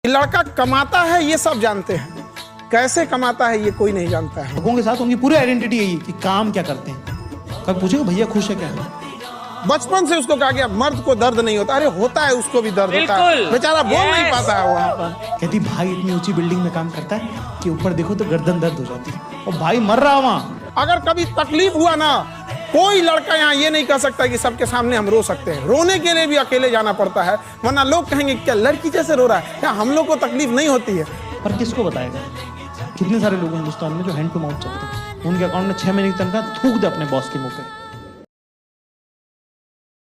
कि लड़का कमाता है ये सब जानते हैं, कैसे कमाता है ये कोई नहीं जानता है। लोगों के साथ उनकी पूरी आइडेंटिटी यही कि काम क्या करते हैं। कभी पूछेगा भैया खुश है क्या? बचपन से उसको कहा गया मर्द को दर्द नहीं होता। अरे होता है, उसको भी दर्द होता है, बेचारा बोल नहीं पाता है वहां पर। कहती भाई इतनी ऊंची बिल्डिंग में काम करता है कि ऊपर देखो तो गर्दन दर्द हो जाती है और भाई मर रहा वहां। अगर कभी तकलीफ हुआ ना, कोई लड़का यहाँ ये नहीं कह सकता कि सबके सामने हम रो सकते हैं। रोने के लिए भी अकेले जाना पड़ता है, वरना लोग कहेंगे क्या लड़की जैसे रो रहा है, क्या हम लोग को तकलीफ नहीं होती है? पर किसको बताएगा? कितने सारे लोग हिंदुस्तान में जो हैंड टू माउथ चलते हैं, उनके अकाउंट में 6 महीने की तनख्वाह थूक दे अपने बॉस के मुंह पे।